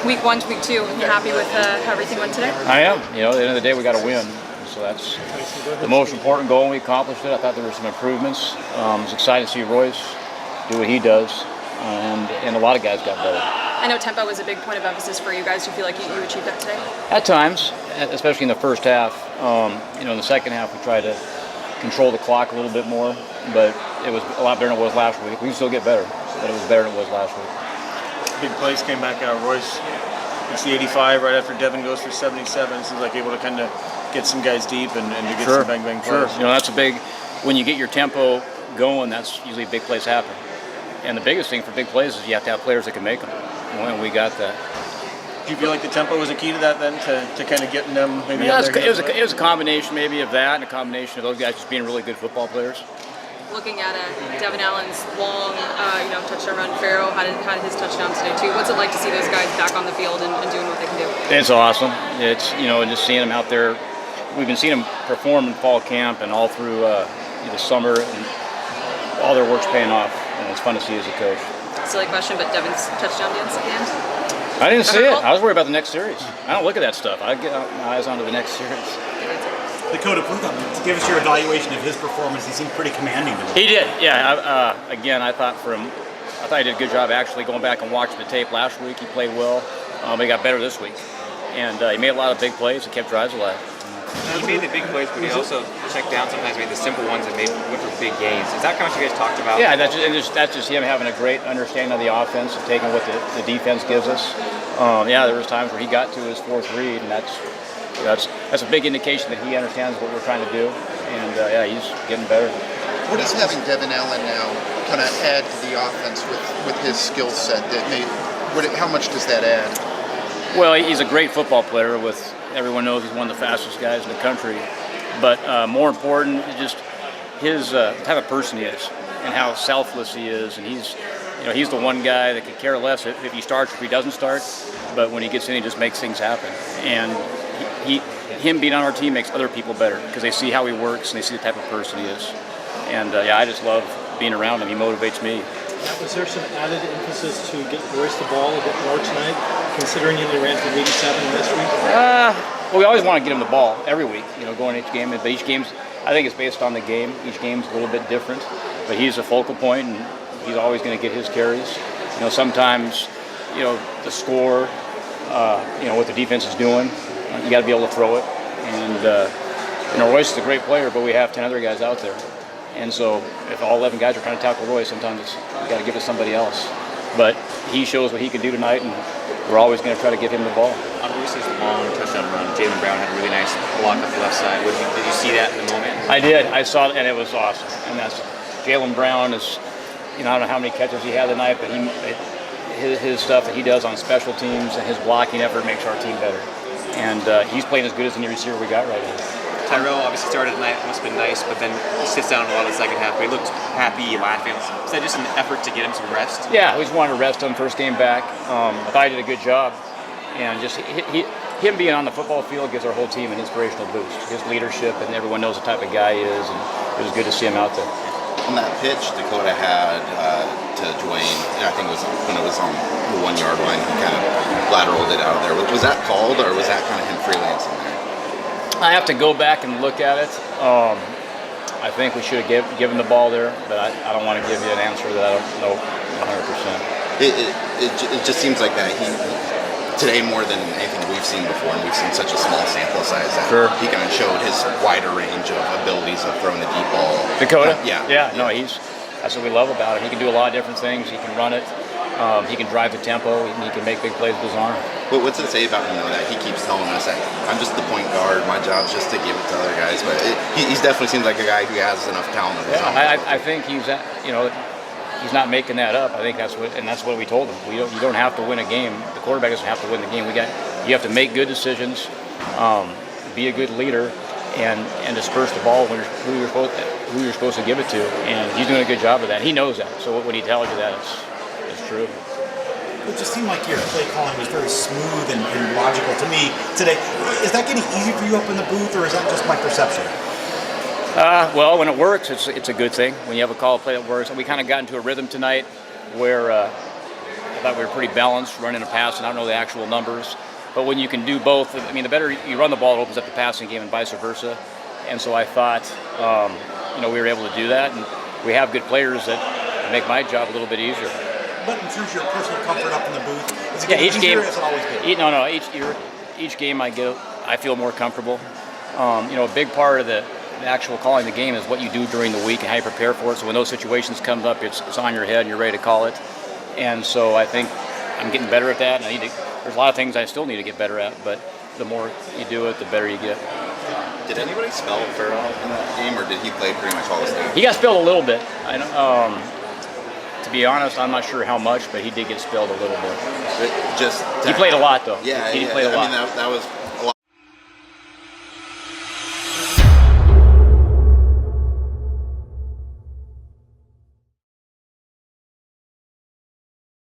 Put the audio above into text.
Week 1 to week 2, you happy with how everything went today? I am. At the end of the day, we got to win. So that's the most important goal, and we accomplished it. I thought there were some improvements. I was excited to see Royce do what he does, and a lot of guys got better. I know tempo was a big point of emphasis for you guys. Do you feel like you achieved that today? At times, especially in the first half. In the second half, we tried to control the clock a little bit more, but it was a lot better than it was last week. We can still get better, but it was better than it was last week. Big plays came back out. Royce gets the 85 right after Devin goes for 77. Seems like able to kind of get some guys deep and to get some bang plays. That's a big, when you get your tempo going, that's usually big plays happen. And the biggest thing for big plays is you have to have players that can make them. And we got that. Do you feel like the tempo was a key to that then, to kind of getting them maybe? Yeah, it was a combination maybe of that and a combination of those guys just being really good football players. Looking at Devin Allen's long, touchdown run, Farrow had his touchdown today too. What's it like to see those guys back on the field and doing what they can do? It's awesome. It's just seeing them out there. We've been seeing them perform in fall camp and all through the summer, and all their work's paying off, and it's fun to see as a coach. Silly question, but Devin's touchdown dance at the end? I didn't see it. I was worried about the next series. I don't look at that stuff. I get my eyes onto the next series. Dakota, give us your evaluation of his performance. He seemed pretty commanding to me. He did, yeah. Again, I thought he did a good job actually going back and watching the tape last week. He played well, but he got better this week. And he made a lot of big plays and kept drives alive. He made the big plays, but he also checked down sometimes, made the simple ones that went for big gains. Is that kind of what you guys talked about? Yeah, that's just him having a great understanding of the offense and taking what the defense gives us. There was times where he got to his fourth read, and that's a big indication that he understands what we're trying to do. And he's getting better. What does having Devin Allen now kind of add to the offense with his skill set? How much does that add? Well, he's a great football player. Everyone knows he's one of the fastest guys in the country. But more important, just his type of person he is and how selfless he is. And he's the one guy that could care less if he starts or if he doesn't start. But when he gets in, he just makes things happen. And him being on our team makes other people better because they see how he works and they see the type of person he is. And I just love being around him. He motivates me. Was there some added emphasis to get Royce the ball a bit more tonight, considering he only ran for 87 last week? Well, we always want to get him the ball every week, going each game. But each game's, I think it's based on the game. Each game's a little bit different. But he's a focal point, and he's always going to get his carries. Sometimes, the score, what the defense is doing, you got to be able to throw it. And, Royce is a great player, but we have 10 other guys out there. And so if all 11 guys are trying to tackle Royce, sometimes you got to give it to somebody else. But he shows what he can do tonight, and we're always going to try to give him the ball. On Royce's long touchdown run, Jalen Brown had a really nice block up the left side. Did you see that in the moment? I did. I saw it, and it was awesome. And that's Jalen Brown is, I don't know how many catches he had tonight, but his stuff that he does on special teams and his blocking effort makes our team better. And he's playing as good as any receiver we got right now. Tyrell obviously started tonight, must have been nice, but then he sits down a lot of the second half. But he looked happy, laughing. Is that just an effort to get him some rest? Yeah, we just wanted to rest him first game back. I thought he did a good job. And just him being on the football field gives our whole team an inspirational boost. His leadership, and everyone knows the type of guy he is, and it was good to see him out there. On that pitch Dakota had to Dwayne, I think it was when it was on the 1 yard line, he kind of lateraled it out of there. Was that called, or was that kind of him freelancing there? I have to go back and look at it. I think we should have given the ball there, but I don't want to give you an answer that I don't know 100%. It just seems like that today more than anything we've seen before, and we've seen such a small sample size that he kind of showed his wider range of abilities of throwing the deep ball. Dakota? Yeah. No, that's what we love about him. He can do a lot of different things. He can run it. He can drive the tempo. He can make big plays with his arm. But what's it say about him, that he keeps telling us that I'm just the point guard, my job's just to give it to other guys? But he definitely seems like a guy who has enough talent of his own. I think he's not making that up. I think that's what we told him. You don't have to win a game. The quarterback doesn't have to win the game. You have to make good decisions, be a good leader, and disperse the ball who you're supposed to give it to. And he's doing a good job of that. He knows that. So when he tells you that, it's true. It just seemed like your play calling was very smooth and logical to me today. Is that getting easy for you up in the booth, or is that just my perception? Well, when it works, it's a good thing. When you have a call play that works, and we kind of got into a rhythm tonight where I thought we were pretty balanced, running and passing. I don't know the actual numbers, but when you can do both, I mean, the better you run the ball, it opens up the passing game and vice versa. And so I thought, we were able to do that, and we have good players that make my job a little bit easier. But in terms of your personal comfort up in the booth, is it Yeah, each game. has it always been? Each game I feel more comfortable. A big part of the actual calling the game is what you do during the week and how you prepare for it. So when those situations come up, it's on your head and you're ready to call it. And so I think I'm getting better at that. And there's a lot of things I still need to get better at, but the more you do it, the better you get. Did anybody spell Farrell in that game, or did he play pretty much all the snaps? He got spelled a little bit. To be honest, I'm not sure how much, but he did get spelled a little bit. He played a lot, though. Yeah, he played a lot. I mean, that was